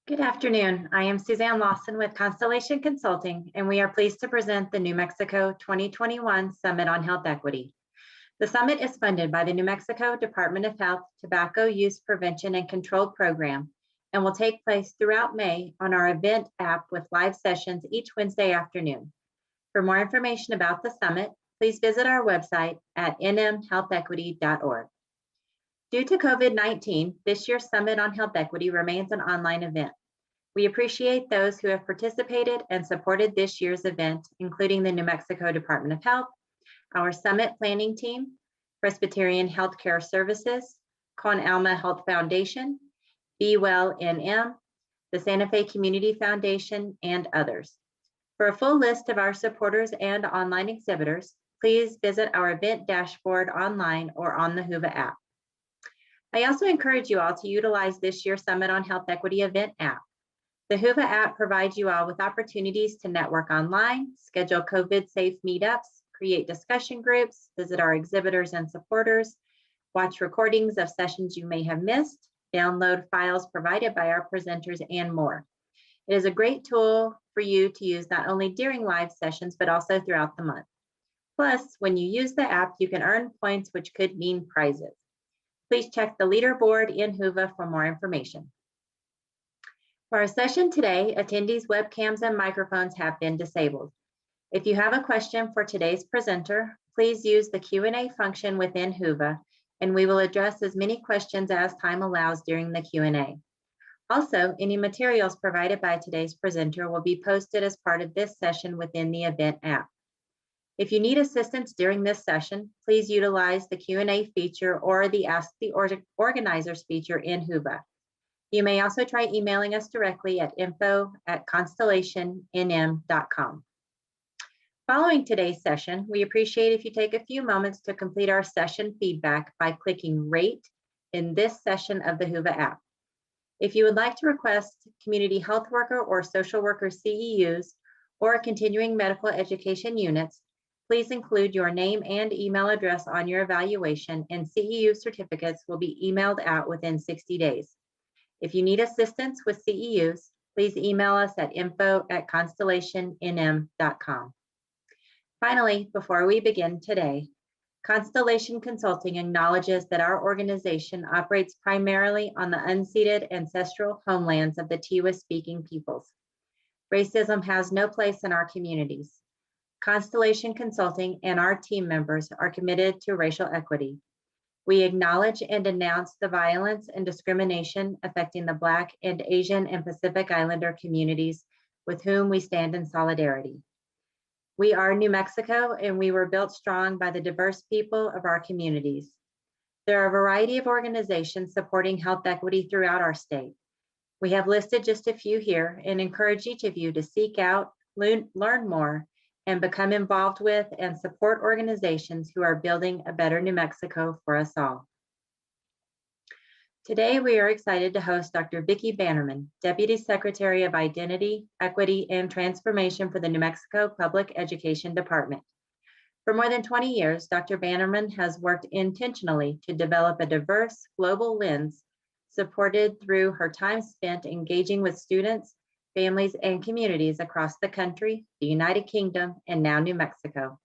Good afternoon. I am Suzanne Lawson with Constellation Consulting, and we are pleased to present the New Mexico 2021 Summit on Health Equity. The summit is funded by the New Mexico Department of Health Tobacco Use Prevention and Control Program and will take place throughout May on our event app with live sessions each Wednesday afternoon. For more information about the summit, please visit our website at nmhealthequity.org. Due to COVID-19, this year's Summit on Health Equity remains an online event. We appreciate those who have participated and supported this year's event, including the New Mexico Department of Health, our Summit Planning Team, Presbyterian Healthcare Services, Con Alma Health Foundation, Be Well NM, the Santa Fe Community Foundation, and others. For a full list of our supporters and online exhibitors, please visit our event dashboard online or on the Whova app. I also encourage you all to utilize this year's Summit on Health Equity event app. The Whova app provides you all with opportunities to network online, schedule COVID-safe meetups, create discussion groups, visit our exhibitors and supporters, watch recordings of sessions you may have missed, download files provided by our presenters, and more. It is a great tool for you to use not only during live sessions, but also throughout the month. Plus, when you use the app, you can earn points, which could mean prizes. Please check the leaderboard in Whova for more information. For our session today, attendees' webcams and microphones have been disabled. If you have a question for today's presenter, please use the Q&A function within Whova, and we will address as many questions as time allows during the Q&A. Also, any materials provided by today's presenter will be posted as part of this session within the event app. If you need assistance during this session, please utilize the Q&A feature or the Ask the Organizers feature in Whova. You may also try emailing us directly at info@constellationnm.com. Following today's session, we appreciate if you take a few moments to complete our session feedback by clicking Rate in this session of the Whova app. If you would like to request community health worker or social worker CEUs or continuing medical education units, please include your name and email address on your evaluation, and CEU certificates will be emailed out within 60 days. If you need assistance with CEUs, please email us at info@constellationnm.com. Finally, before we begin today, Constellation Consulting acknowledges that our organization operates primarily on the unceded ancestral homelands of the Tiwa-speaking peoples. Racism has no place in our communities. Constellation Consulting and our team members are committed to racial equity. We acknowledge and denounce the violence and discrimination affecting the Black and Asian and Pacific Islander communities with whom we stand in solidarity. We are New Mexico, and we were built strong by the diverse people of our communities. There are a variety of organizations supporting health equity throughout our state. We have listed just a few here and encourage each of you to seek out, learn more, and become involved with and support organizations who are building a better New Mexico for us all. Today, we are excited to host Dr. Vickie Bannerman, Deputy Secretary of Identity, Equity, and Transformation for the New Mexico Public Education Department. For more than 20 years, Dr. Bannerman has worked intentionally to develop a diverse global lens supported through her time spent engaging with students, families, and communities across the country, the United Kingdom, and now New Mexico.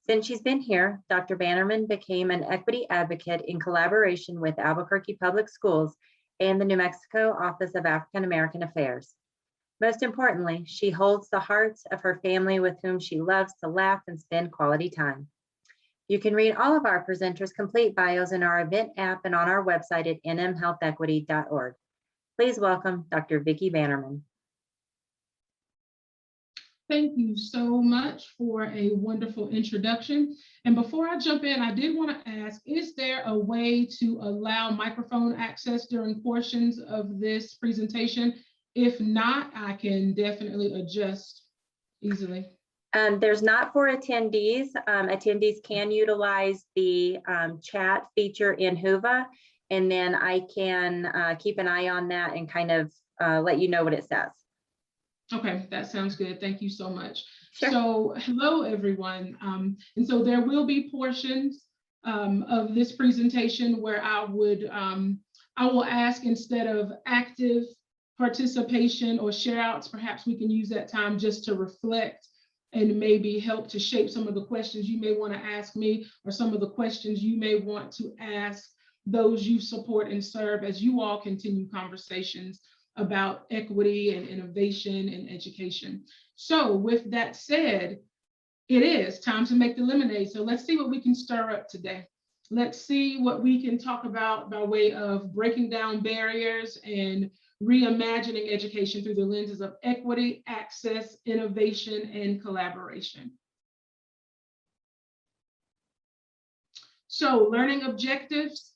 Since she's been here, Dr. Bannerman became an equity advocate in collaboration with Albuquerque Public Schools and the New Mexico Office of African American Affairs. Most importantly, she holds the hearts of her family with whom she loves to laugh and spend quality time. You can read all of our presenters' complete bios in our event app and on our website at nmhealthequity.org. Please welcome Dr. Vickie Bannerman. Thank you so much for a wonderful introduction. And before I jump in, I did want to ask, is there a way to allow microphone access during portions of this presentation? If not, I can definitely adjust easily. There's not for attendees. Attendees can utilize the chat feature in Whova, and then I can keep an eye on that and kind of let you know what it says. Okay, that sounds good. Thank you so much. Sure. So hello, everyone. And so there will be portions of this presentation where I will ask, instead of active participation or share outs, perhaps we can use that time just to reflect and maybe help to shape some of the questions you may want to ask me, or some of the questions you may want to ask those you support and serve, as you all continue conversations about equity and innovation and education. So with that said, it is time to make the lemonade. So let's see what we can stir up today. Let's see what we can talk about by way of breaking down barriers and reimagining education through the lenses of equity, access, innovation, and collaboration. So learning objectives,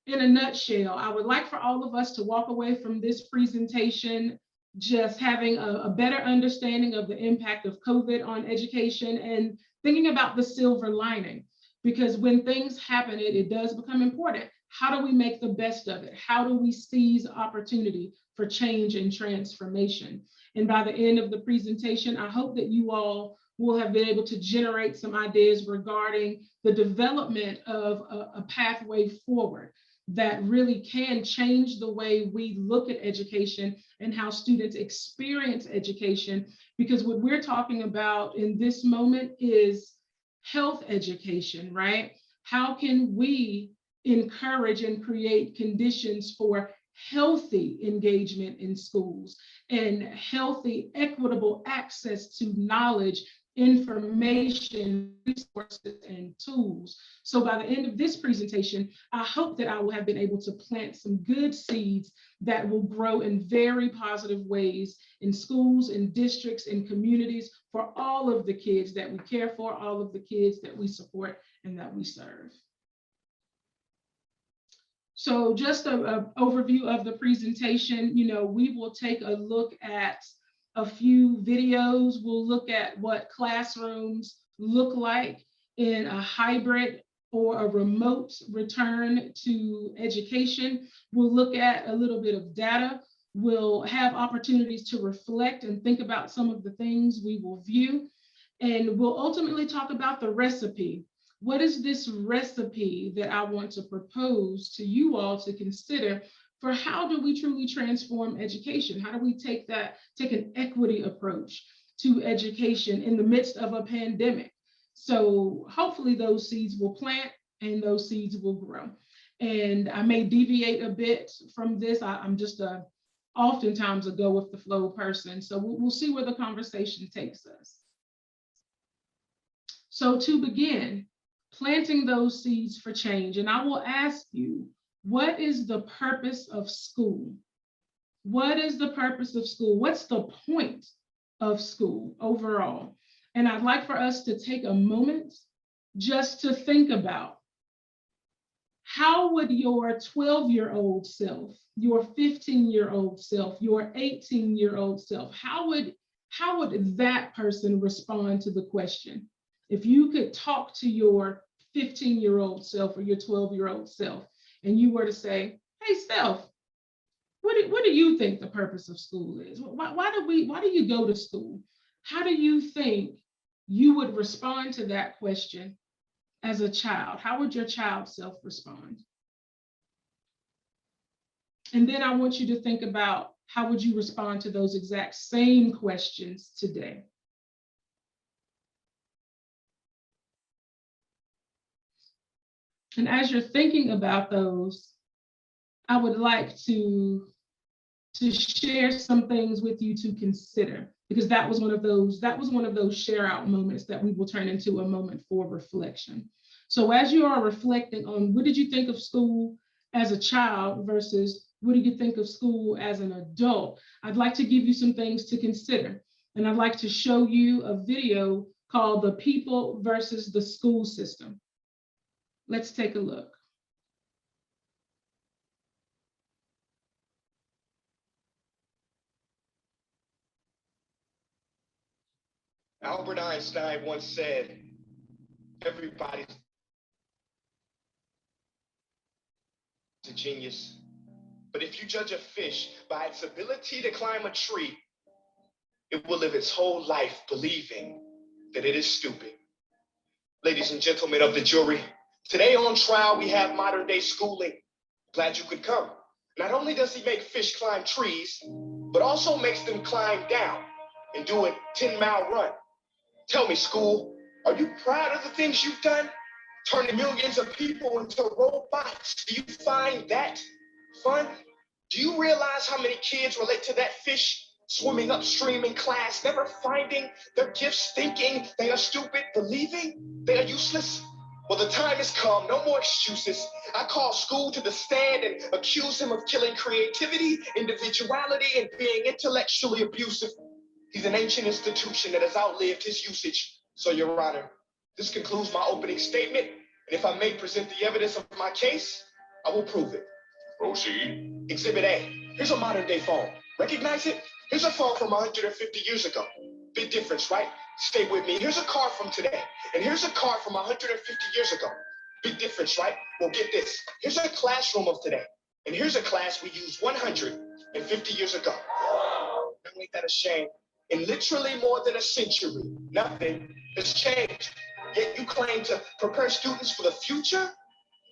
in a nutshell, I would like for all of us to walk away from this presentation just having a better understanding of the impact of COVID on education and thinking about the silver lining. Because when things happen, it does become important. How do we make the best of it? How do we seize opportunity for change and transformation? And by the end of the presentation, I hope that you all will have been able to generate some ideas regarding the development of a pathway forward that really can change the way we look at education and how students experience education. Because what we're talking about in this moment is health education, right? How can we encourage and create conditions for healthy engagement in schools and healthy, equitable access to knowledge, information, resources, and tools? So by the end of this presentation, I hope that I will have been able to plant some good seeds that will grow in very positive ways in schools, in districts, in communities, for all of the kids that we care for, all of the kids that we support and that we serve. So just an overview of the presentation, we will take a look at a few videos. We'll look at what classrooms look like in a hybrid or a remote return to education. We'll look at a little bit of data. We'll have opportunities to reflect and think about some of the things we will view. And we'll ultimately talk about the recipe. What is this recipe that I want to propose to you all to consider for how do we truly transform education? How do we take an equity approach to education in the midst of a pandemic? So hopefully those seeds will plant and those seeds will grow. And I may deviate a bit from this. I'm just oftentimes a go with the flow person. So we'll see where the conversation takes us. So to begin, planting those seeds for change. And I will ask you, what is the purpose of school? What is the purpose of school? What's the point of school overall? And I'd like for us to take a moment just to think about, how would your 12-year-old self, your 15-year-old self, your 18-year-old self, how would that person respond to the question? If you could talk to your 15-year-old self or your 12-year-old self, and you were to say, hey, self, what do you think the purpose of school is? Why do you go to school? How do you think you would respond to that question as a child? How would your child self respond? And then I want you to think about, how would you respond to those exact same questions today? And as you're thinking about those, I would like to share some things with you to consider, because that was one of those share out moments that we will turn into a moment for reflection. So as you are reflecting on, what did you think of school as a child versus what did you think of school as an adult, I'd like to give you some things to consider. And I'd like to show you a video called The People versus the School System. Let's take a look. Albert Einstein once said, everybody's a genius, but if you judge a fish by its ability to climb a tree, it will live its whole life believing that it is stupid. Ladies and gentlemen of the jury, today on trial we have modern day schooling. Glad you could come. Not only does he make fish climb trees, but also makes them climb down and do a 10-mile run. Tell me, school, are you proud of the things you've done? Turning millions of people into robots. Do you find that fun? Do you realize how many kids relate to that fish swimming upstream in class, never finding their gifts, thinking they are stupid, believing they are useless? Well, the time has come, no more excuses. I call school to the stand and accuse him of killing creativity, individuality, and being intellectually abusive. He's an ancient institution that has outlived his usage. So, Your Honor, this concludes my opening statement, and if I may present the evidence of my case, I will prove it. Proceed. Exhibit A. Here's a modern-day phone. Recognize it? Here's a phone from 150 years ago. Big difference, right? Stay with me. Here's a car from today, and here's a car from 150 years ago. Big difference, right? Well, get this. Here's a classroom of today, and here's a class we used 150 years ago. Now, ain't that a shame? In literally more than a century, nothing has changed. Yet you claim to prepare students for the future?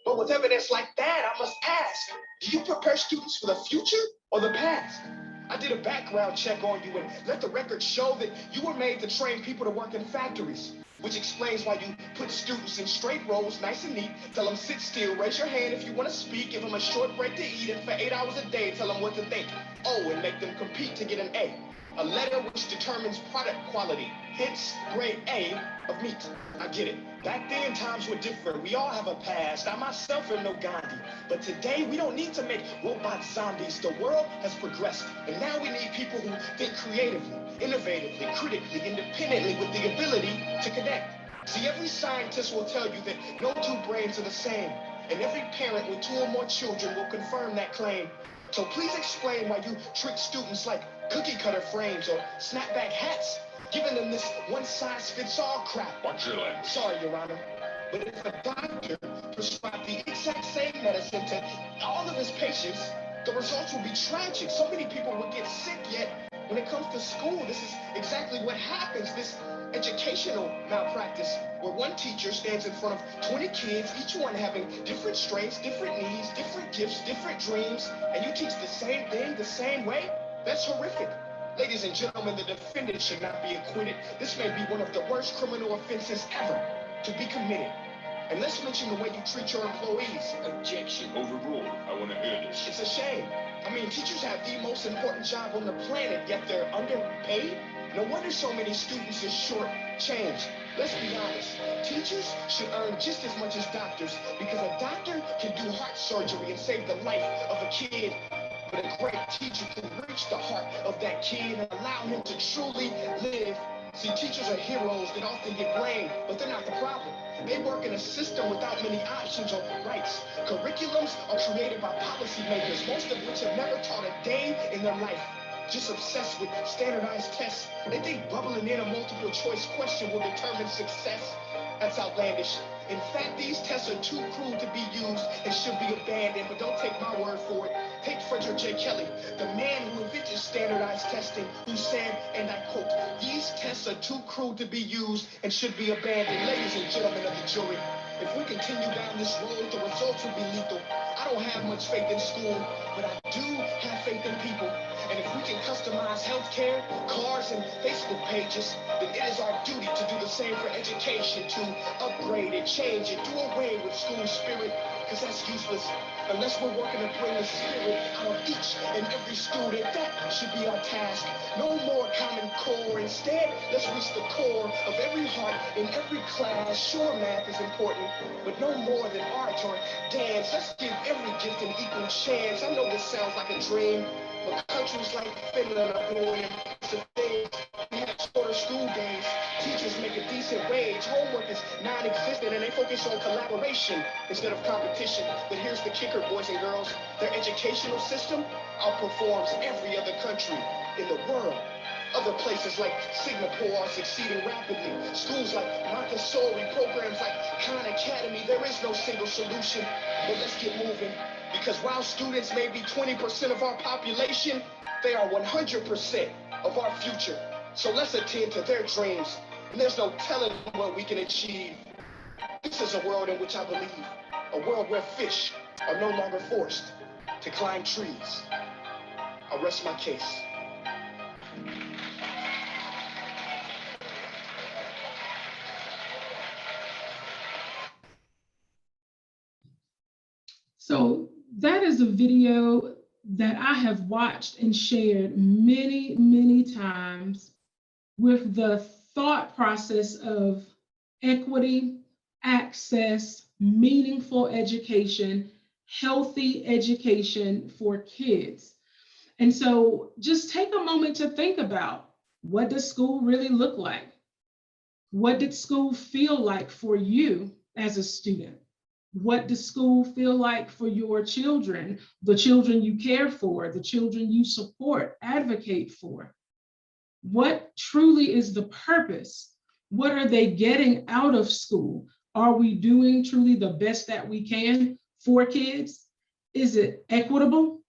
But with evidence like that, I must ask, do you prepare students for the future or the past? I did a background check on you and let the record show that you were made to train people to work in factories, which explains why you put students in straight rows, nice and neat, tell them sit still, raise your hand if you want to speak, give them a short break to eat, and for 8 hours a day, tell them what to think. Oh, and make them compete to get an A. A letter which determines product quality, hence grade A of meat. I get it. Back then, times were different. We all have a past. I myself am no Gandhi. But today, we don't need to make robot zombies. The world has progressed. And now we need people who think creatively, innovatively, critically, independently, with the ability to connect. See, every scientist will tell you that no two brains are the same. And every parent with 2 or more children will confirm that claim. So please explain why you trick students like cookie cutter frames or snapback hats, giving them this one-size-fits-all crap. Watch your language. Sorry, Your Honor, but if a doctor prescribed the exact same medicine to all of his patients, the results would be tragic. So many people would get sick, yet when it comes to school, this is exactly what happens. This educational malpractice, where one teacher stands in front of 20 kids, each one having different strengths, different needs, different gifts, different dreams, and you teach the same thing the same way? That's horrific. Ladies and gentlemen, the defendant should not be acquitted. This may be one of the worst criminal offenses ever to be committed. And let's mention the way you treat your employees. Objection overruled. I want to hear this. It's a shame. I mean, teachers have the most important job on the planet, yet they're underpaid. No wonder so many students are short-changed. Let's be honest. Teachers should earn just as much as doctors, because a doctor can do heart surgery and save the life of a kid. But a great teacher can reach the heart of that kid and allow him to truly live. See, teachers are heroes that often get blamed, but they're not the problem. They work in a system without many options or rights. Curriculums are created by policymakers, most of which have never taught a day in their life. Just obsessed with standardized tests. They think bubbling in a multiple choice question will determine success. That's outlandish. In fact, these tests are too cruel to be used and should be abandoned, but don't take my word for it. Take Frederick J. Kelly, the man who invented standardized testing, who said, and I quote, "These tests are too cruel to be used and should be abandoned." Ladies and gentlemen of the jury, if we continue down this road, the results will be lethal. I don't have much faith in school, but I do have faith in people. And if we can customize healthcare, cars, and Facebook pages, then it is our duty to do the same for education, to upgrade it, change it, do away with school spirit, because that's useless. Unless we're working to bring the spirit out of each and every student, that should be our task. No more Common Core. Instead, let's reach the core of every heart in every class. Sure, math is important, but no more than art or dance. Let's give every gift an equal chance. I know this sounds like a dream, but countries like Finland are doing some things. We have shorter school days. Teachers make a decent wage. Homework is non-existent, and they focus on collaboration instead of competition. But here's the kicker, boys and girls. Their educational system outperforms every other country in the world. Other places like Singapore are succeeding rapidly. Schools like Montessori, programs like Khan Academy, there is no single solution. But let's get moving. Because while students may be 20% of our population, they are 100% of our future. So let's attend to their dreams. And there's no telling what we can achieve. This is a world in which I believe. A world where fish are no longer forced. to climb trees. I rest my case. So that is a video that I have watched and shared many, many times with the thought process of equity, access, meaningful education, healthy education for kids. And so just take a moment to think about, what does school really look like? What did school feel like for you as a student? What does school feel like for your children, the children you care for, the children you support, advocate for? What truly is the purpose? What are they getting out of school? Are we doing truly the best that we can for kids? Is it equitable?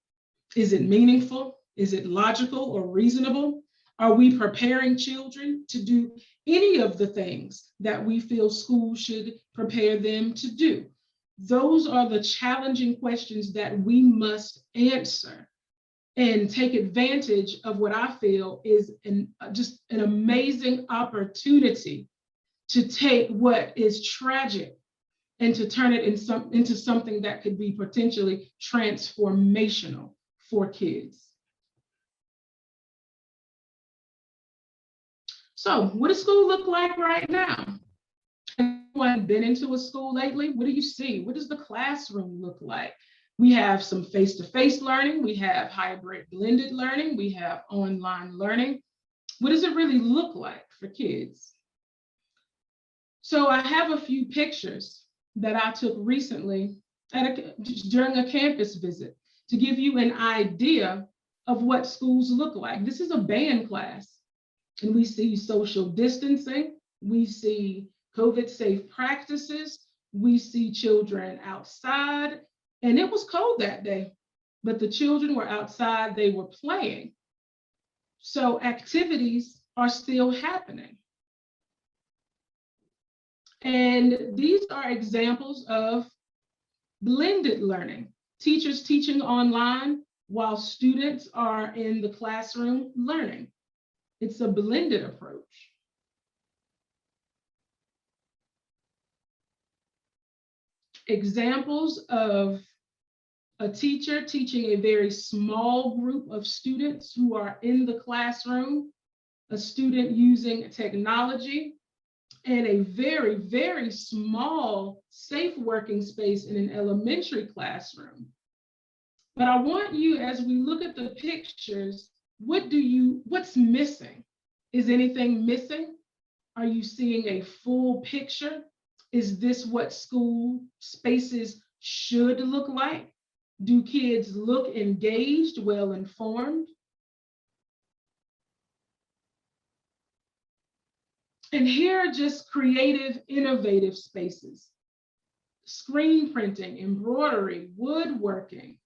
Is it meaningful? Is it logical or reasonable? Are we preparing children to do any of the things that we feel school should prepare them to do? Those are the challenging questions that we must answer and take advantage of what I feel is just an amazing opportunity to take what is tragic and to turn it into something that could be potentially transformational for kids. So what does school look like right now? Anyone been into a school lately? What do you see? What does the classroom look like? We have some face-to-face learning. We have hybrid blended learning. We have online learning. What does it really look like for kids? So I have a few pictures that I took recently during a campus visit to give you an idea of what schools look like. This is a band class, and we see social distancing. We see COVID safe practices. We see children outside, and it was cold that day, but the children were outside, they were playing. So activities are still happening. And these are examples of blended learning, teachers teaching online while students are in the classroom learning. It's a blended approach. Examples of a teacher teaching a very small group of students who are in the classroom, a student using technology, and a very, very small safe working space in an elementary classroom. But I want you, as we look at the pictures, what's missing? Is anything missing? Are you seeing a full picture? Is this what school spaces should look like? Do kids look engaged, well-informed? And here are just creative, innovative spaces. Screen printing, embroidery, woodworking,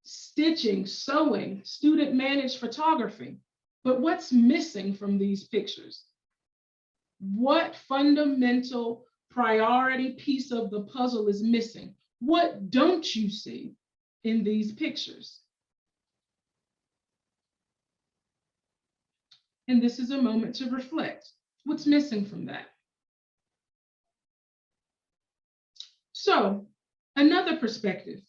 stitching, sewing, student-managed photography. But what's missing from these pictures? What fundamental priority piece of the puzzle is missing? What don't you see in these pictures? And this is a moment to reflect. What's missing from that? So, another perspective.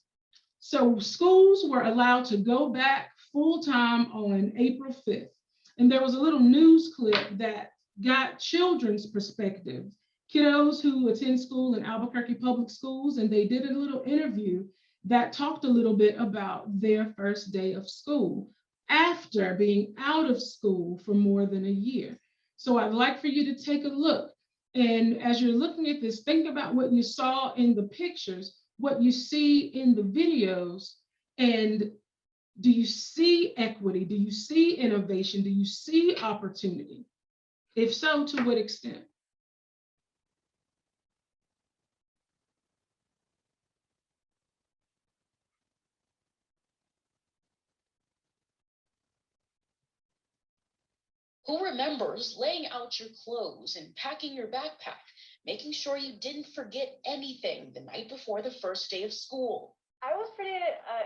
So schools were allowed to go back full-time on April 5th. And there was a little news clip that got children's perspective, kiddos who attend school in Albuquerque Public Schools, and they did a little interview that talked a little bit about their first day of school after being out of school for more than a year. So I'd like for you to take a look. And as you're looking at this, think about what you saw in the pictures, what you see in the videos, and do you see equity? Do you see innovation? Do you see opportunity? If so, to what extent? Who remembers laying out your clothes and packing your backpack, making sure you didn't forget anything the night before the first day of school? I was pretty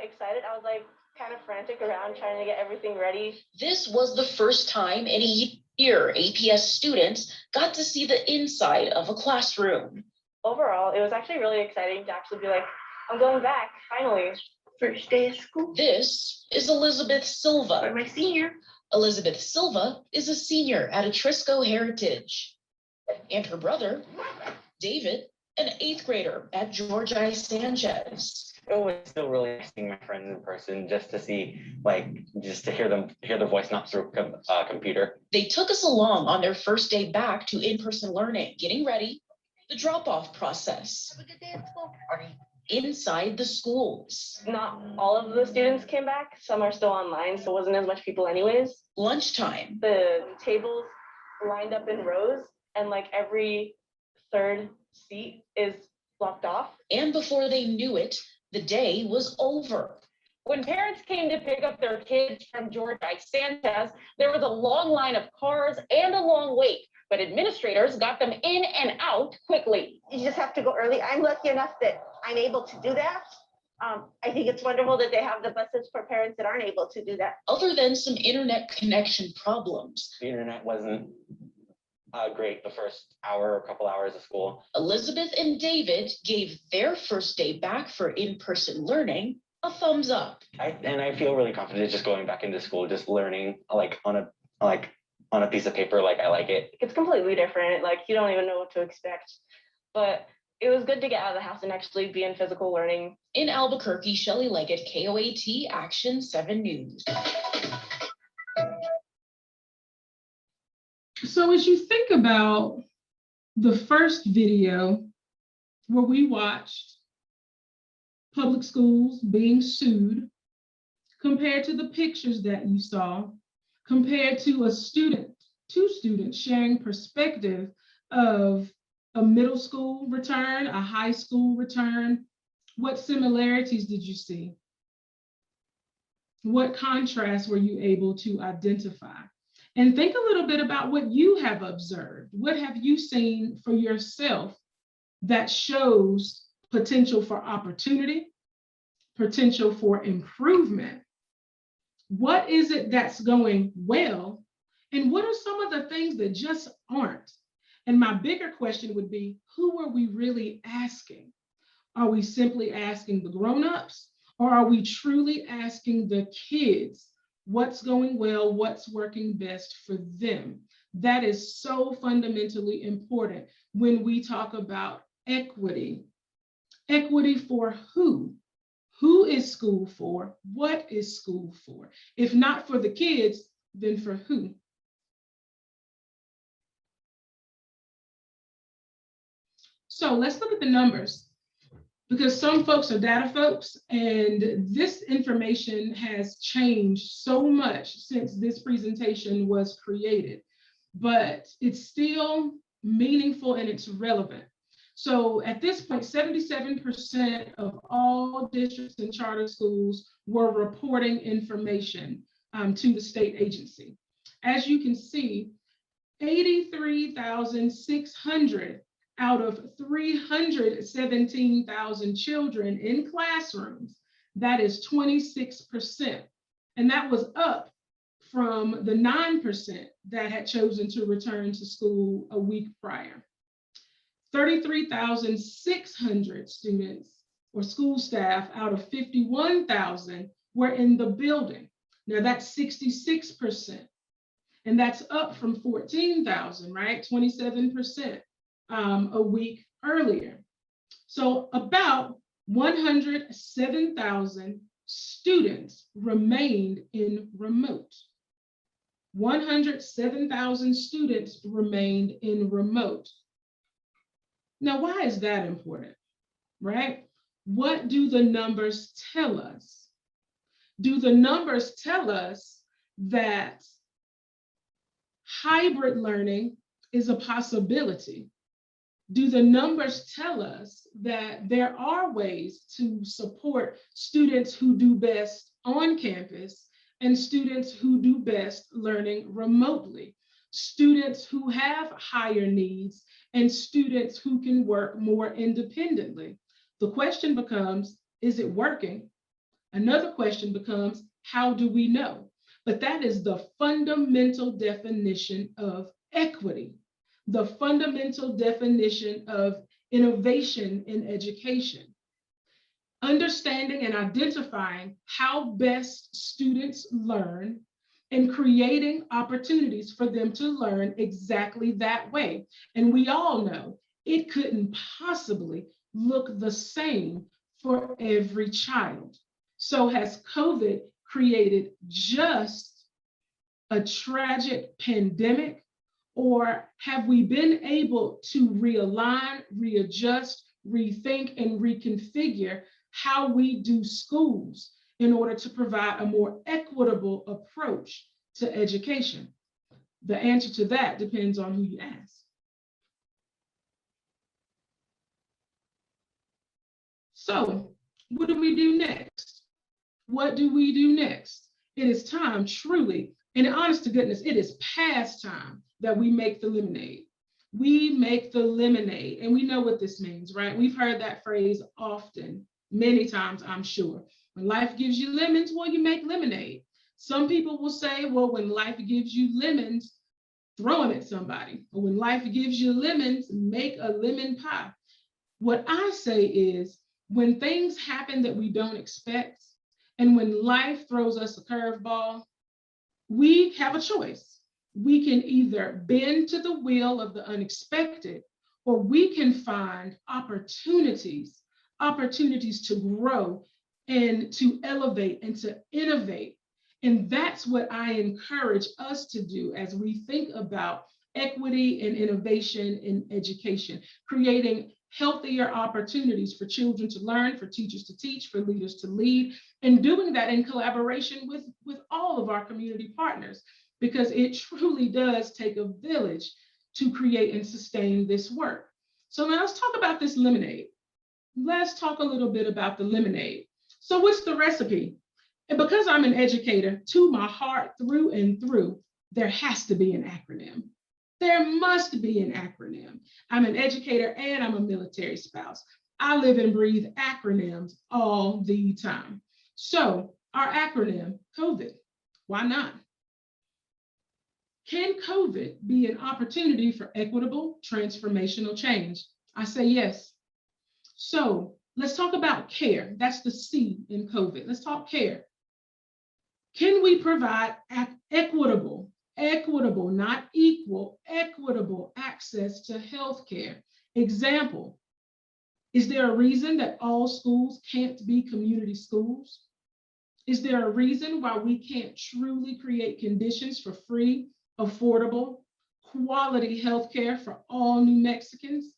excited. I was like kind of frantic around trying to get everything ready. This was the first time in a year APS students got to see the inside of a classroom. Overall, it was actually really exciting to actually be like, I'm going back, finally. First day of school. This is Elizabeth Silva. I'm a senior. Elizabeth Silva is a senior at Atrisco Heritage. And her brother, David, an 8th grader at George I. Sanchez. It was still really nice seeing my friends in person, just to see, just to hear their voice, not through computer. They took us along on their first day back to in-person learning, getting ready, the drop-off process. Have a good day at school. Inside the schools. Not all of the students came back. Some are still online, so it wasn't as much people anyways. Lunchtime. The tables lined up in rows, and like every third seat is blocked off. And before they knew it, the day was over. When parents came to pick up their kids from George I. Sanchez, there was a long line of cars and a long wait, but administrators got them in and out quickly. You just have to go early. I'm lucky enough that I'm able to do that. I think it's wonderful that they have the buses for parents that aren't able to do that. Other than some internet connection problems, The internet wasn't great the first hour or couple hours of school. Elizabeth and David gave their first day back for in-person learning a thumbs up. I feel really confident just going back into school, just learning on a piece of paper, I like it. It's completely different. Like you don't even know what to expect. But it was good to get out of the house and actually be in physical learning. In Albuquerque, Shelley Leggett, KOAT Action 7 News. So as you think about the first video where we watched public schools being sued, compared to the pictures that you saw, compared to two students sharing perspective of a middle school return, a high school return, what similarities did you see? What contrasts were you able to identify? And think a little bit about what you have observed. What have you seen for yourself that shows potential for opportunity, potential for improvement? What is it that's going well? And what are some of the things that just aren't? And my bigger question would be, who are we really asking? Are we simply asking the grown-ups, or are we truly asking the kids what's going well, what's working best for them? That is so fundamentally important when we talk about equity. Equity for who? Who is school for? What is school for? If not for the kids, then for who? So let's look at the numbers, because some folks are data folks, and this information has changed so much since this presentation was created, but it's still meaningful and it's relevant. So at this point, 77% of all districts and charter schools were reporting information to the state agency. As you can see, 83,600 out of 317,000 children in classrooms, that is 26%. And that was up from the 9% that had chosen to return to school a week prior. 33,600 students or school staff out of 51,000 were in the building. Now that's 66%. And that's up from 14,000, right? 27%. A week earlier. So about 107,000 students remained in remote. 107,000 students remained in remote. Now, why is that important, right? What do the numbers tell us? Do the numbers tell us that hybrid learning is a possibility? Do the numbers tell us that there are ways to support students who do best on campus and students who do best learning remotely, students who have higher needs and students who can work more independently? The question becomes, Is it working? Another question becomes, how do we know? But that is the fundamental definition of equity, the fundamental definition of innovation in education. Understanding and identifying how best students learn and creating opportunities for them to learn exactly that way. And we all know it couldn't possibly look the same for every child. So has COVID created just a tragic pandemic, or have we been able to realign, readjust, rethink, and reconfigure how we do schools in order to provide a more equitable approach to education? The answer to that depends on who you ask. So, what do we do next? What do we do next? It is time, truly, and honest to goodness, it is past time that we make the lemonade. We make the lemonade, and we know what this means, right? We've heard that phrase often, many times, I'm sure. When life gives you lemons, well, you make lemonade. Some people will say, well, when life gives you lemons, throw them at somebody. Or when life gives you lemons, make a lemon pie. What I say is, when things happen that we don't expect, and when life throws us a curveball, we have a choice. We can either bend to the will of the unexpected, or we can find opportunities to grow and to elevate and to innovate. And that's what I encourage us to do as we think about equity and innovation in education, creating healthier opportunities for children to learn, for teachers to teach, for leaders to lead, and doing that in collaboration with all of our community partners, because it truly does take a village to create and sustain this work. So now let's talk about this lemonade. Let's talk a little bit about the lemonade. So what's the recipe? And because I'm an educator to my heart through and through, there has to be an acronym. There must be an acronym. I'm an educator and I'm a military spouse. I live and breathe acronyms all the time. So our acronym, COVID, why not? Can COVID be an opportunity for equitable transformational change? I say yes. So let's talk about care. That's the C in COVID. Let's talk care. Can we provide equitable, not equal, equitable access to healthcare? Example, is there a reason that all schools can't be community schools? Is there a reason why we can't truly create conditions for free, affordable, quality healthcare for all New Mexicans?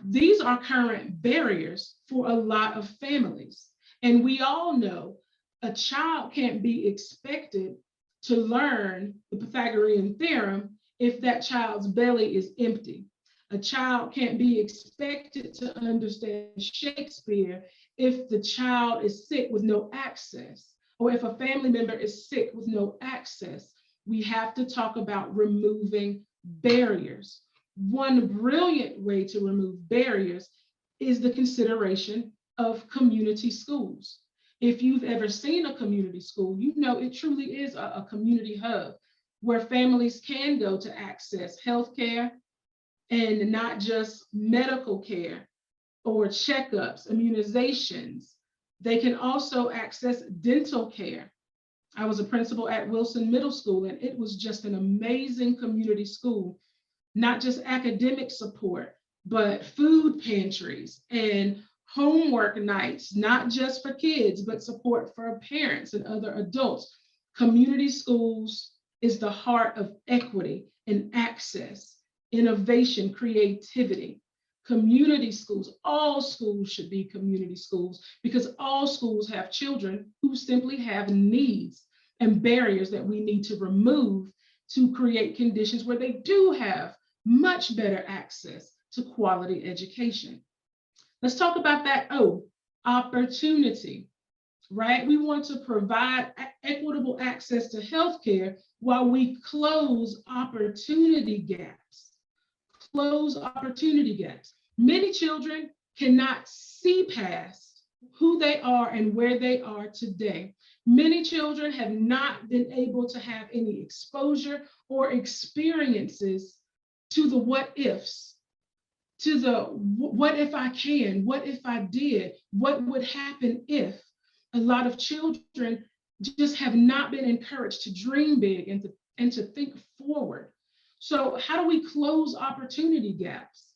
These are current barriers for a lot of families. And we all know a child can't be expected to learn the Pythagorean theorem if that child's belly is empty. A child can't be expected to understand Shakespeare if the child is sick with no access, or if a family member is sick with no access. We have to talk about removing barriers. One brilliant way to remove barriers is the consideration of community schools. If you've ever seen a community school, you know it truly is a community hub where families can go to access healthcare, and not just medical care or checkups, immunizations. They can also access dental care. I was a principal at Wilson Middle School, and it was just an amazing community school. Not just academic support, but food pantries and homework nights, not just for kids, but support for parents and other adults. Community schools is the heart of equity and access, innovation, creativity. Community schools, all schools should be community schools, because all schools have children who simply have needs and barriers that we need to remove to create conditions where they do have much better access to quality education. Let's talk about that opportunity, right? We want to provide equitable access to healthcare while we close opportunity gaps. Close opportunity gaps. Many children cannot see past who they are and where they are today. Many children have not been able to have any exposure or experiences to the what ifs, to the what if I can, what if I did, what would happen if. A lot of children just have not been encouraged to dream big and to think forward. So how do we close opportunity gaps?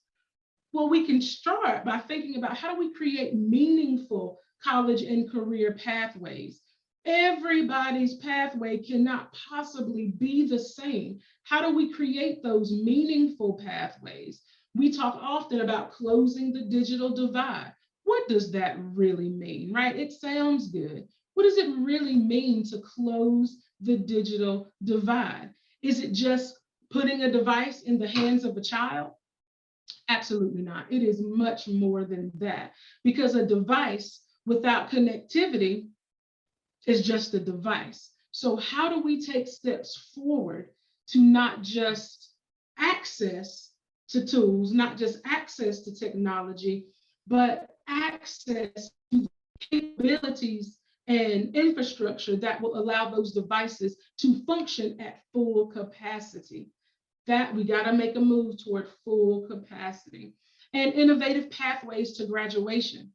Well, we can start by thinking about how do we create meaningful college and career pathways. Everybody's pathway cannot possibly be the same. How do we create those meaningful pathways? We talk often about closing the digital divide. What does that really mean, right? It sounds good. What does it really mean to close the digital divide? Is it just putting a device in the hands of a child? Absolutely not. It is much more than that, because a device without connectivity is just a device. So how do we take steps forward to not just access to tools, not just access to technology, but access to capabilities and infrastructure that will allow those devices to function at full capacity? That we got to make a move toward full capacity. And innovative pathways to graduation.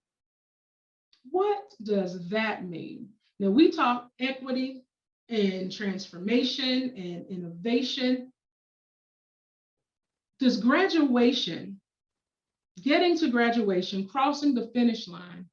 What does that mean? Now, we talk equity and transformation and innovation. Does graduation, getting to graduation, crossing the finish line,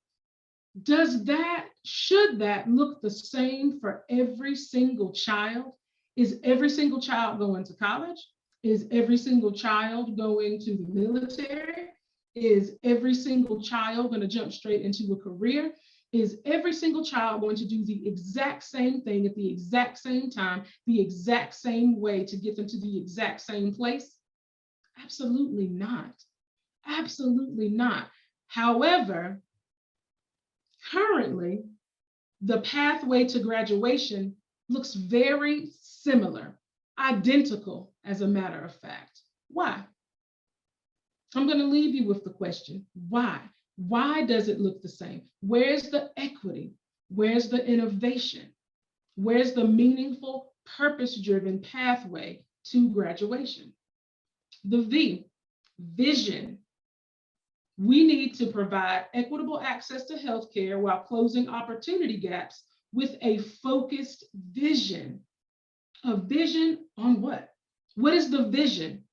should that look the same for every single child? Is every single child going to college? Is every single child going to the military? Is every single child going to jump straight into a career? Is every single child going to do the exact same thing at the exact same time, the exact same way to get them to the exact same place? Absolutely not. Absolutely not. However, currently, the pathway to graduation looks very similar, identical, as a matter of fact. Why? I'm going to leave you with the question, why? Why does it look the same? Where's the equity? Where's the innovation? Where's the meaningful, purpose-driven pathway to graduation? The V, vision. We need to provide equitable access to healthcare while closing opportunity gaps with a focused vision. A vision on what? What is the vision?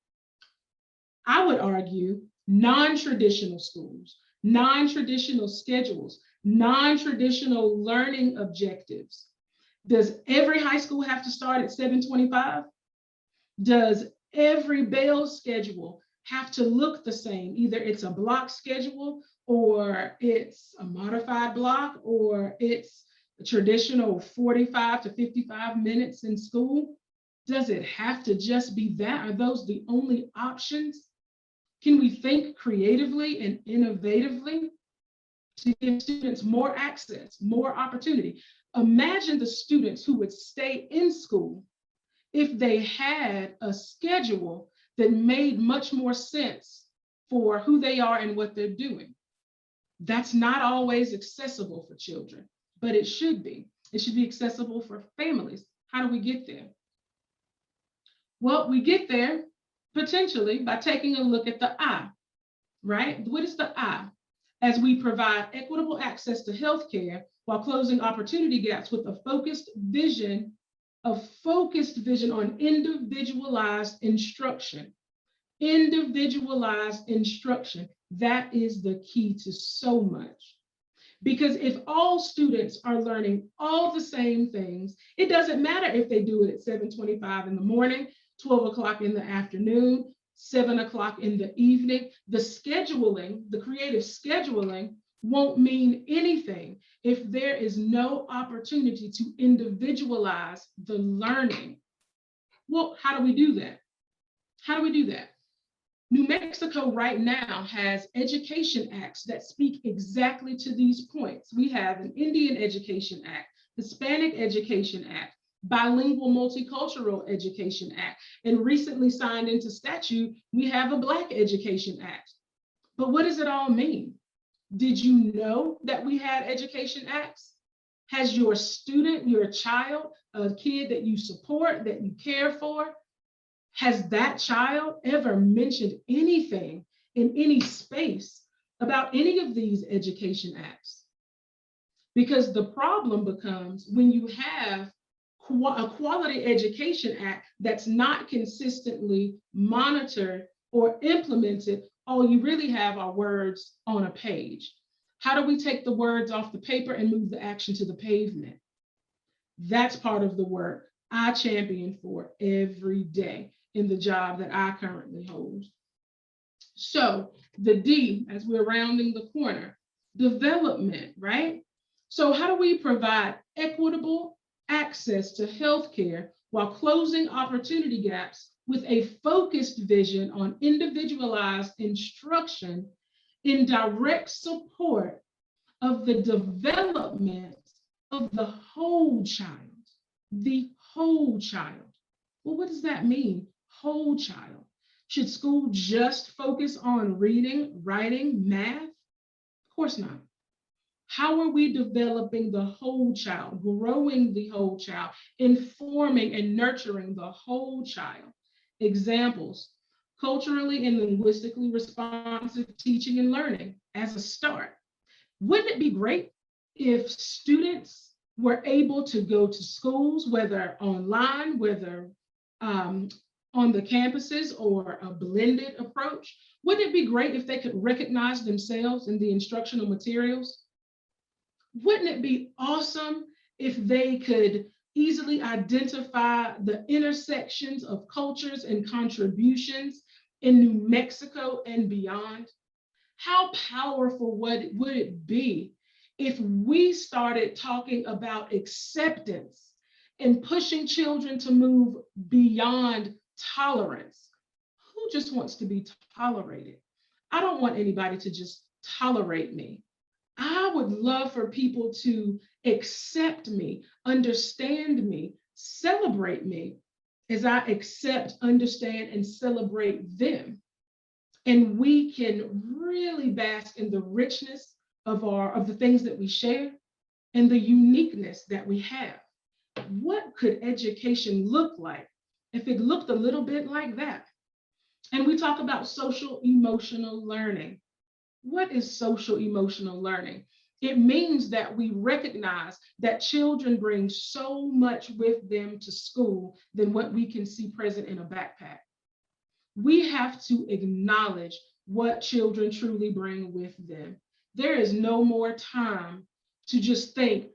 I would argue non-traditional schools, non-traditional schedules, non-traditional learning objectives. Does every high school have to start at 7:25? Does every Bell schedule have to look the same? Either it's a block schedule, or it's a modified block, or it's a traditional 45 to 55 minutes in school. Does it have to just be that? Are those the only options? Can we think creatively and innovatively to give students more access, more opportunity? Imagine the students who would stay in school if they had a schedule that made much more sense for who they are and what they're doing. That's not always accessible for children, but it should be. It should be accessible for families. How do we get there? Well, we get there potentially by taking a look at the I, right? What is the I? As we provide equitable access to healthcare while closing opportunity gaps with a focused vision on individualized instruction. Individualized instruction, that is the key to so much. Because if all students are learning all the same things, it doesn't matter if they do it at 7:25 in the morning, 12 o'clock in the afternoon, 7 o'clock in the evening. The scheduling, the creative scheduling, won't mean anything if there is no opportunity to individualize the learning. Well, how do we do that? How do we do that? New Mexico right now has education acts that speak exactly to these points. We have an Indian Education Act, Hispanic Education Act, Bilingual Multicultural Education Act, and recently signed into statute, we have a Black Education Act. But what does it all mean? Did you know that we had education acts? Has your student, your child, a kid that you support, that you care for, has that child ever mentioned anything in any space about any of these education acts? Because the problem becomes when you have a quality education act that's not consistently monitored or implemented, all you really have are words on a page. How do we take the words off the paper and move the action to the pavement? That's part of the work I champion for every day in the job that I currently hold. So the D, as we're rounding the corner, development, right? So how do we provide equitable access to healthcare while closing opportunity gaps with a focused vision on individualized instruction in direct support of the development of the whole child? The whole child. Well, what does that mean? Whole child. Should school just focus on reading, writing, math? Of course not. How are we developing the whole child, growing the whole child, informing and nurturing the whole child? Examples: culturally and linguistically responsive teaching and learning as a start. Wouldn't it be great if students were able to go to schools, whether online, whether on the campuses, or a blended approach? Wouldn't it be great if they could recognize themselves in the instructional materials? Wouldn't it be awesome if they could easily identify the intersections of cultures and contributions in New Mexico and beyond? How powerful would it be if we started talking about acceptance and pushing children to move beyond tolerance? Who just wants to be tolerated? I don't want anybody to just tolerate me. I would love for people to accept me, understand me, celebrate me as I accept, understand, and celebrate them. And we can really bask in the richness of the things that we share and the uniqueness that we have. What could education look like if it looked a little bit like that? And we talk about social emotional learning. What is social emotional learning? It means that we recognize that children bring so much with them to school than what we can see present in a backpack. We have to acknowledge what children truly bring with them. There is no more time to just think,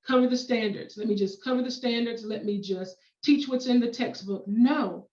cover the standards. Let me just cover the standards. Let me just teach what's in the textbook. No,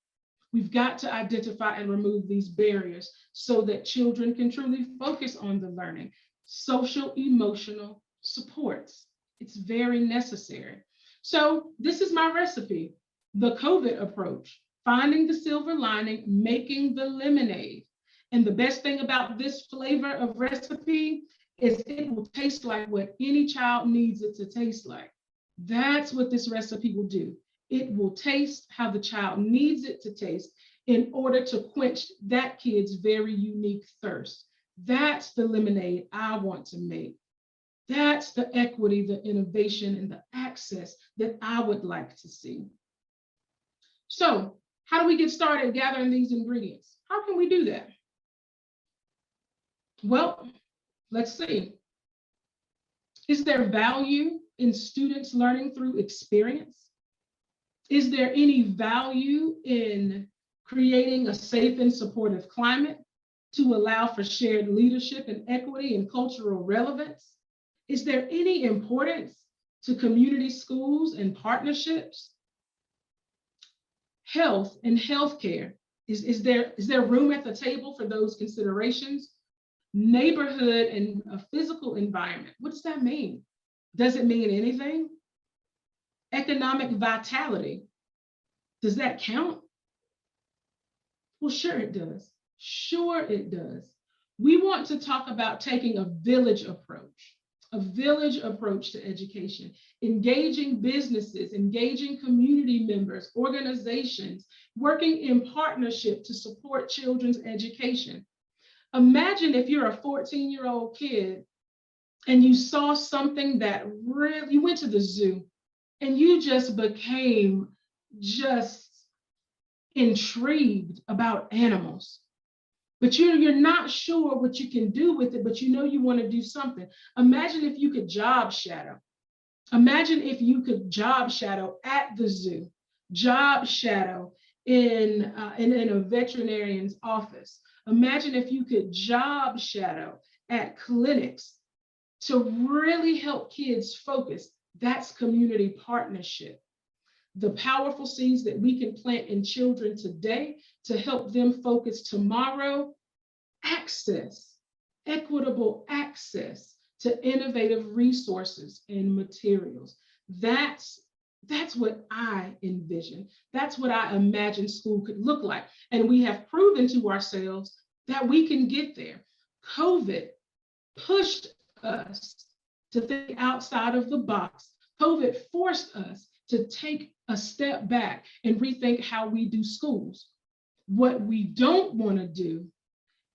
we've got to identify and remove these barriers so that children can truly focus on the learning. Social emotional supports. It's very necessary. So this is my recipe, the COVID approach. Finding the silver lining, making the lemonade. And the best thing about this flavor of recipe is it will taste like what any child needs it to taste like. That's what this recipe will do. It will taste how the child needs it to taste in order to quench that kid's very unique thirst. That's the lemonade I want to make. That's the equity, the innovation, and the access that I would like to see. So, how do we get started gathering these ingredients? How can we do that? Well, let's see. Is there value in students learning through experience? Is there any value in creating a safe and supportive climate to allow for shared leadership and equity and cultural relevance? Is there any importance to community schools and partnerships? Health and healthcare. Is there room at the table for those considerations? Neighborhood and a physical environment. What does that mean? Does it mean anything? Economic vitality. Does that count? Well, sure it does. Sure it does. We want to talk about taking a village approach to education, engaging businesses, engaging community members, organizations, working in partnership to support children's education. Imagine if you're a 14-year-old kid and you saw something that really, you went to the zoo and you just became just intrigued about animals, but you're not sure what you can do with it, but you know you want to do something. Imagine if you could job shadow. Imagine if you could job shadow at the zoo, job shadow in a veterinarian's office. Imagine if you could job shadow at clinics to really help kids focus. That's community partnership. The powerful seeds that we can plant in children today to help them focus tomorrow. Access, equitable access to innovative resources and materials. That's what I envision. That's what I imagine school could look like. And we have proven to ourselves that we can get there. COVID pushed us to think outside of the box. COVID forced us to take a step back and rethink how we do schools. What we don't want to do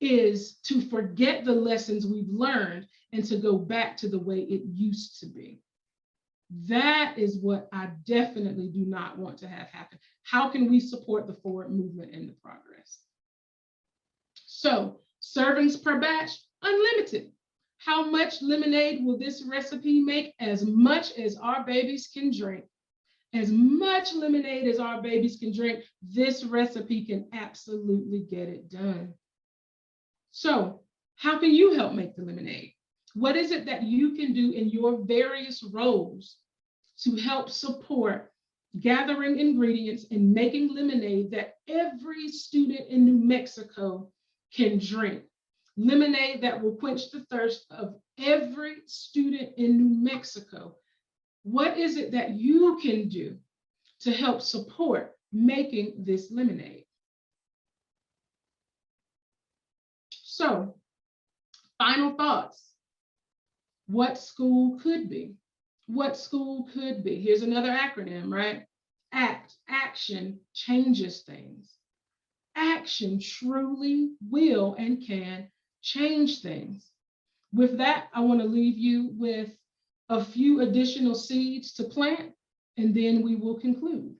is to forget the lessons we've learned and to go back to the way it used to be. That is what I definitely do not want to have happen. How can we support the forward movement and the progress? So, servings per batch, unlimited. How much lemonade will this recipe make? As much as our babies can drink. As much lemonade as our babies can drink, this recipe can absolutely get it done. So, how can you help make the lemonade? What is it that you can do in your various roles to help support gathering ingredients and making lemonade that every student in New Mexico can drink? Lemonade that will quench the thirst of every student in New Mexico. What is it that you can do to help support making this lemonade? So, final thoughts. What school could be? What school could be? Here's another acronym, right? ACT, action changes things. Action truly will and can change things. With that, I want to leave you with a few additional seeds to plant, and then we will conclude.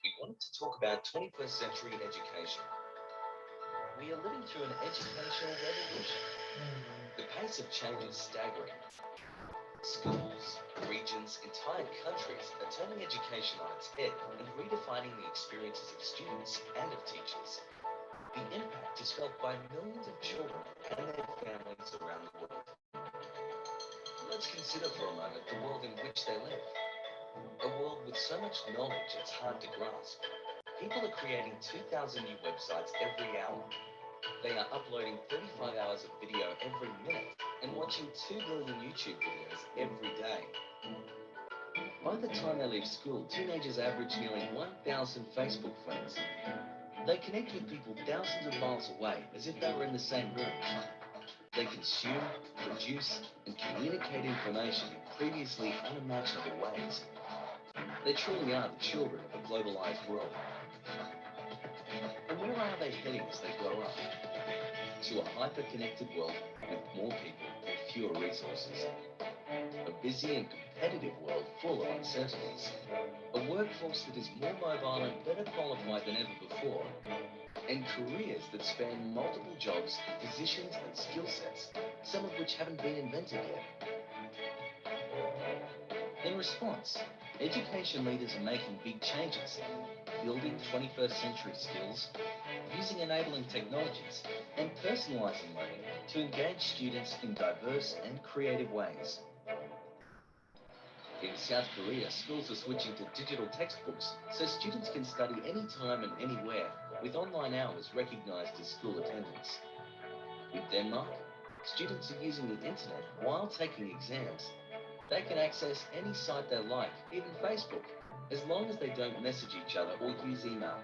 We wanted to talk about 21st century education. We are living through an educational revolution. The pace of change is staggering. Schools, regions, entire countries are turning education on its head and redefining the experiences of students and of teachers. The impact is felt by millions of children and their families around the world. Let's consider for a moment the world in which they live. A world with so much knowledge it's hard to grasp. People are creating 2,000 new websites every hour. They are uploading 35 hours of video every minute and watching 2 billion YouTube videos every day. By the time they leave school, teenagers average nearly 1,000 Facebook friends. They connect with people thousands of miles away as if they were in the same room. They consume, produce, and communicate information in previously unimaginable ways. They truly are the children of a globalized world. And where are they heading as they grow up? To a hyper-connected world with more people and fewer resources. A busy and competitive world full of uncertainties. A workforce that is more mobile and better qualified than ever before. And careers that span multiple jobs, positions and skill sets, some of which haven't been invented yet. In response, education leaders are making big changes, building 21st century skills, using enabling technologies, and personalizing learning to engage students in diverse and creative ways. In South Korea, schools are switching to digital textbooks so students can study anytime and anywhere, with online hours recognized as school attendance. In Denmark, students are using the internet while taking exams. They can access any site they like, even Facebook, as long as they don't message each other or use email.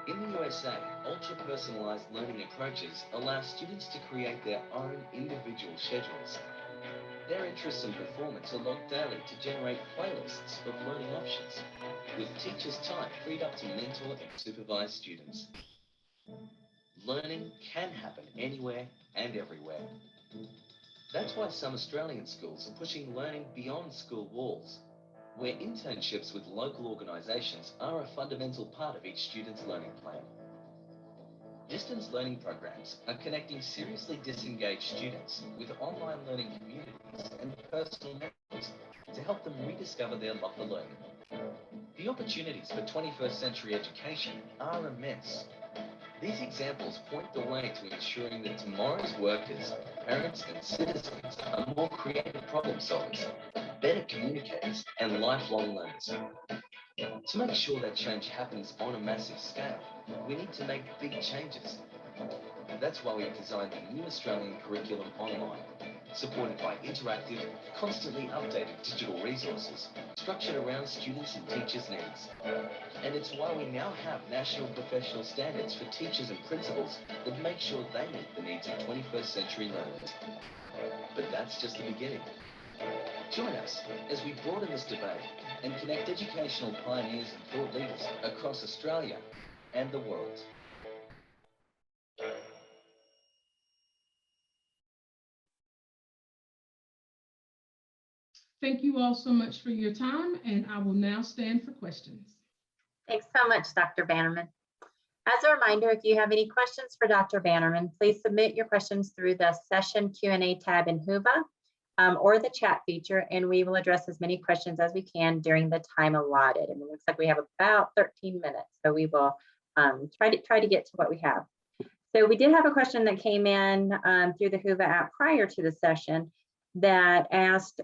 In the USA, ultra-personalized learning approaches allow students to create their own individual schedules. Their interests and performance are logged daily to generate playlists of learning options, with teachers' time freed up to mentor and supervise students. Learning can happen anywhere and everywhere. That's why some Australian schools are pushing learning beyond school walls, where internships with local organisations are a fundamental part of each student's learning plan. Distance learning programs are connecting seriously disengaged students with online learning communities and personal mentors to help them rediscover their love for learning. The opportunities for 21st century education are immense. These examples point the way to ensuring that tomorrow's workers, parents and citizens are more creative problem solvers, better communicators and lifelong learners. To make sure that change happens on a massive scale, we need to make big changes. That's why we've designed the new Australian curriculum online, supported by interactive, constantly updated digital resources, structured around students and teachers' needs. And it's why we now have national professional standards for teachers and principals that make sure they meet the needs of 21st century learners. But that's just the beginning. Join us as we broaden this debate and connect educational pioneers and thought leaders across Australia and the world. Thank you all so much for your time, and I will now stand for questions. Thanks so much, Dr. Bannerman. As a reminder, if you have any questions for Dr. Bannerman, please submit your questions through the session Q&A tab in Whova or the chat feature, and we will address as many questions as we can during the time allotted. And it looks like we have about 13 minutes, so we will try to get to what we have. So we did have a question that came in through the Whova app prior to the session that asked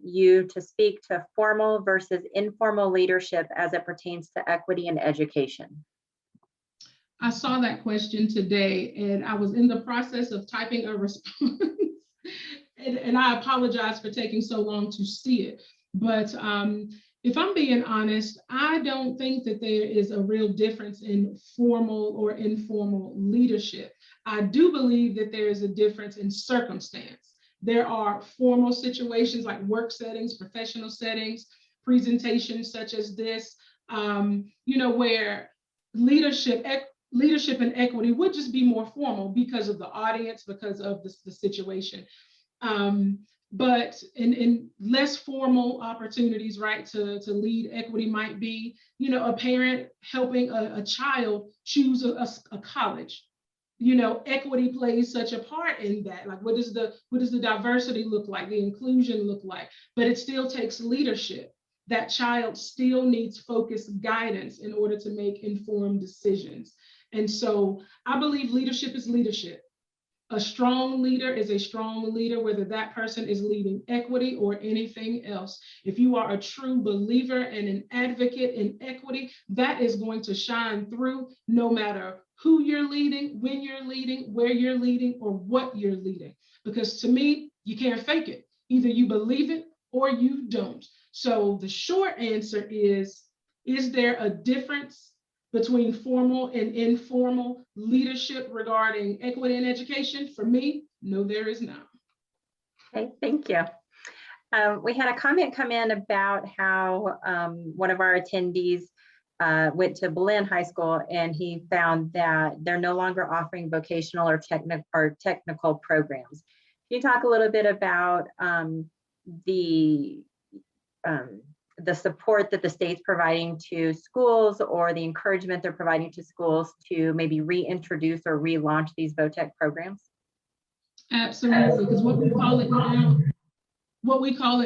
you to speak to formal versus informal leadership as it pertains to equity in education. I saw that question today, and I was in the process of typing a response. and I apologize for taking so long to see it. But if I'm being honest, I don't think that there is a real difference in formal or informal leadership. I do believe that there is a difference in circumstance. There are formal situations like work settings, professional settings, presentations such as this, where leadership and equity would just be more formal because of the audience, because of the situation. But in less formal opportunities, right, to lead equity might be, a parent helping a child choose a college. Equity plays such a part in that. Like, what does the diversity look like, the inclusion look like? But it still takes leadership. That child still needs focused guidance in order to make informed decisions. And so I believe leadership is leadership. A strong leader is a strong leader, whether that person is leading equity or anything else. If you are a true believer and an advocate in equity, that is going to shine through no matter who you're leading, when you're leading, where you're leading, or what you're leading. Because to me, you can't fake it. Either you believe it or you don't. So the short answer is there a difference between formal and informal leadership regarding equity in education? For me, no, there is not. Okay, thank you. We had a comment come in about how one of our attendees went to Berlin High School, and he found that they're no longer offering vocational or technical programs. Can you talk a little bit about the support that the state's providing to schools, or the encouragement they're providing to schools to maybe reintroduce or relaunch these VOTEC programs? Absolutely, because what we call it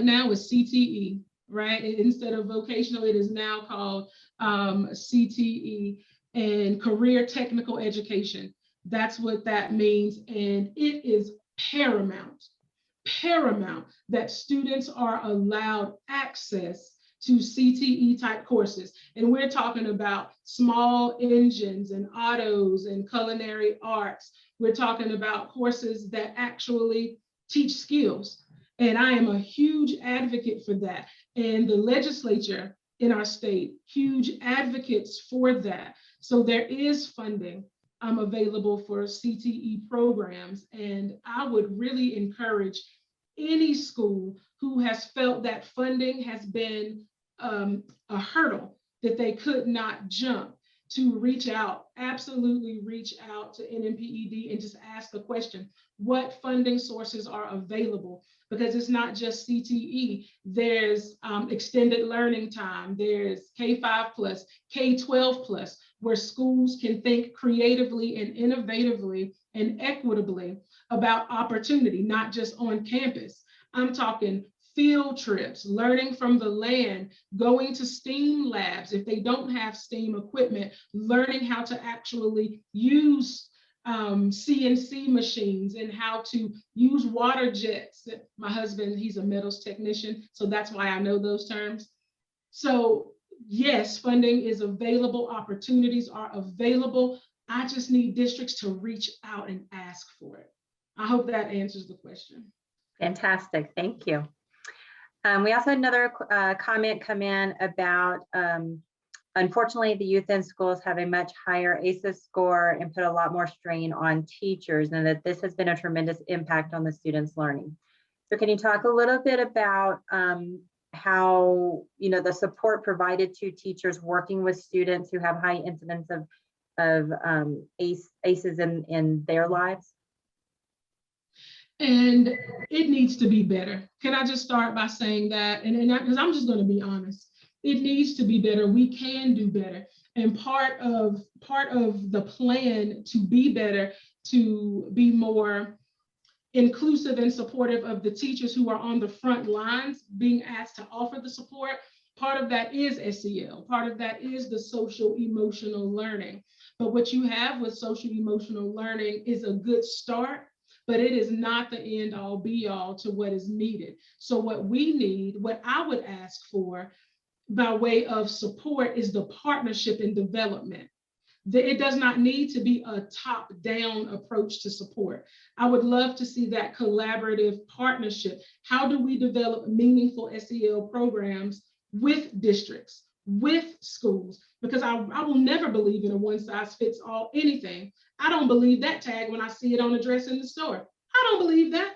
now is CTE, right? Instead of vocational, it is now called CTE, and career technical education. That's what that means, and it is paramount that students are allowed access to CTE type courses. And we're talking about small engines and autos and culinary arts. We're talking about courses that actually teach skills. And I am a huge advocate for that. And the legislature in our state, huge advocates for that. So there is funding available for CTE programs. And I would really encourage any school who has felt that funding has been a hurdle that they could not jump, to reach out, absolutely reach out to NMPED and just ask the question, what funding sources are available? Because it's not just CTE, there's extended learning time, there's K-5 plus, K-12 plus, where schools can think creatively and innovatively and equitably about opportunity, not just on campus. I'm talking field trips, learning from the land, going to STEAM labs if they don't have STEAM equipment, learning how to actually use CNC machines and how to use water jets. My husband, he's a metals technician, so that's why I know those terms. So yes, funding is available, opportunities are available. I just need districts to reach out and ask for it. I hope that answers the question. Fantastic, thank you. We also had another comment come in about, unfortunately, the youth in schools have a much higher ACEs score and put a lot more strain on teachers, and that this has been a tremendous impact on the students' learning. So can you talk a little bit about how, the support provided to teachers working with students who have high incidence of ACEs in their lives? And it needs to be better. Can I just start by saying that? And because I'm just going to be honest, it needs to be better. We can do better. And part of the plan to be better, to be more inclusive and supportive of the teachers who are on the front lines being asked to offer the support, part of that is SEL. Part of that is the social emotional learning. But what you have with social emotional learning is a good start, but it is not the end all be all to what is needed. So what we need, what I would ask for by way of support, is the partnership and development. It does not need to be a top-down approach to support. I would love to see that collaborative partnership. How do we develop meaningful SEL programs with districts, with schools? Because I will never believe in a one-size-fits-all anything. I don't believe that tag when I see it on a dress in the store. I don't believe that.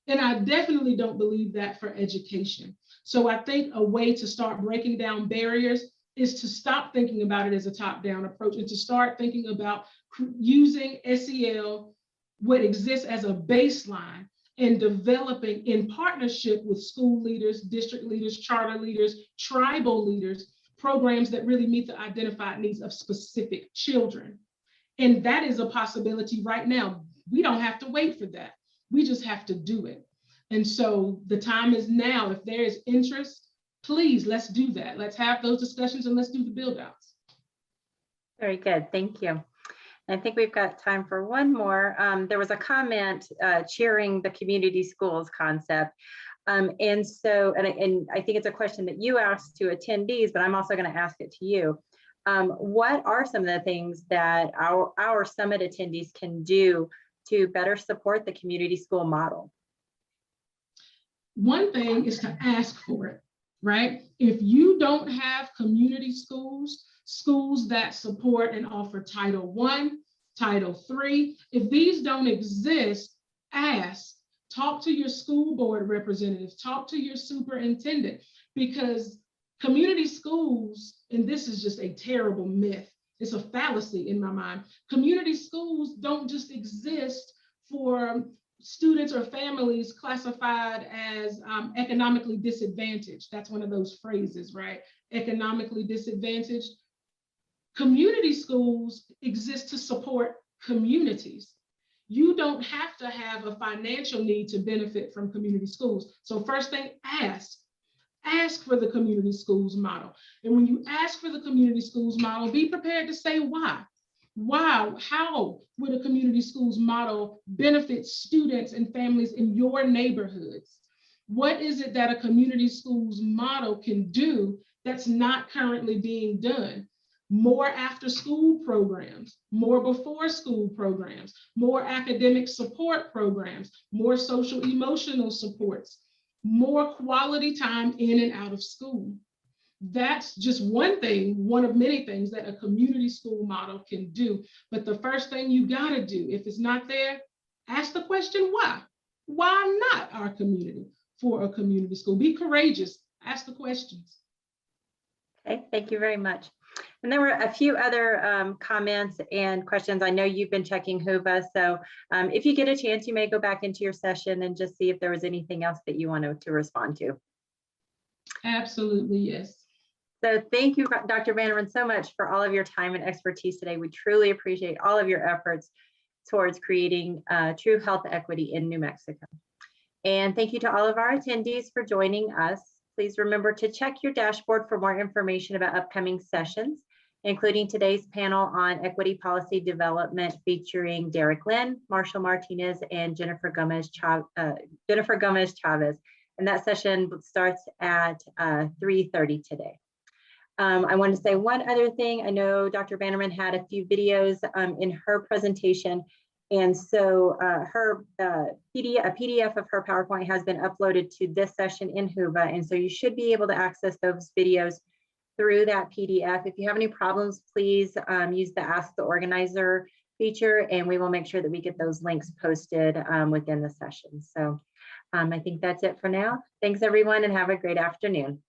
And I definitely don't believe that for education. So I think a way to start breaking down barriers is to stop thinking about it as a top-down approach and to start thinking about using SEL, what exists as a baseline, and developing in partnership with school leaders, district leaders, charter leaders, tribal leaders, programs that really meet the identified needs of specific children. And that is a possibility right now. We don't have to wait for that. We just have to do it. And so the time is now. If there is interest, please, let's do that. Let's have those discussions and let's do the build outs. Very good, thank you. I think we've got time for one more. There was a comment cheering the community schools concept. And I think it's a question that you asked to attendees, but I'm also going to ask it to you. What are some of the things that our summit attendees can do to better support the community school model? One thing is to ask for it, right? If you don't have community schools, schools that support and offer Title I, Title III, if these don't exist, ask. Talk to your school board representatives, talk to your superintendent, because community schools, and this is just a terrible myth, it's a fallacy in my mind, community schools don't just exist for students or families classified as economically disadvantaged. That's one of those phrases, right? Economically disadvantaged. Community schools exist to support communities. You don't have to have a financial need to benefit from community schools. So first thing, ask for the community schools model. And when you ask for the community schools model, be prepared to say why. Wow, how would a community schools model benefit students and families in your neighborhoods? What is it that a community schools model can do that's not currently being done? More after school programs, more before school programs, more academic support programs, more social emotional supports, more quality time in and out of school. That's just one thing, one of many things that a community school model can do. But the first thing you gotta do, if it's not there, ask the question, why? why not our community for a community school? Be courageous, ask the questions. Okay, thank you very much. And there were a few other comments and questions. I know you've been checking HUVA, so if you get a chance, you may go back into your session and just see if there was anything else that you wanted to respond to. Absolutely, yes. So thank you, Dr. Bannerman, so much for all of your time and expertise today. We truly appreciate all of your efforts towards creating true health equity in New Mexico. And thank you to all of our attendees for joining us. Please remember to check your dashboard for more information about upcoming sessions, including today's panel on equity policy development featuring Derek Lynn, Marshall Martinez, and Jennifer Gomez Chavez. And that session starts at 3:30 today. I want to say one other thing. I know Dr. Bannerman had a few videos in her presentation. And so a PDF of her PowerPoint has been uploaded to this session in HUVA. And so you should be able to access those videos through that PDF. If you have any problems, please use the Ask the Organizer feature, and we will make sure that we get those links posted within the session. So I think that's it for now. Thanks, everyone, and have a great afternoon.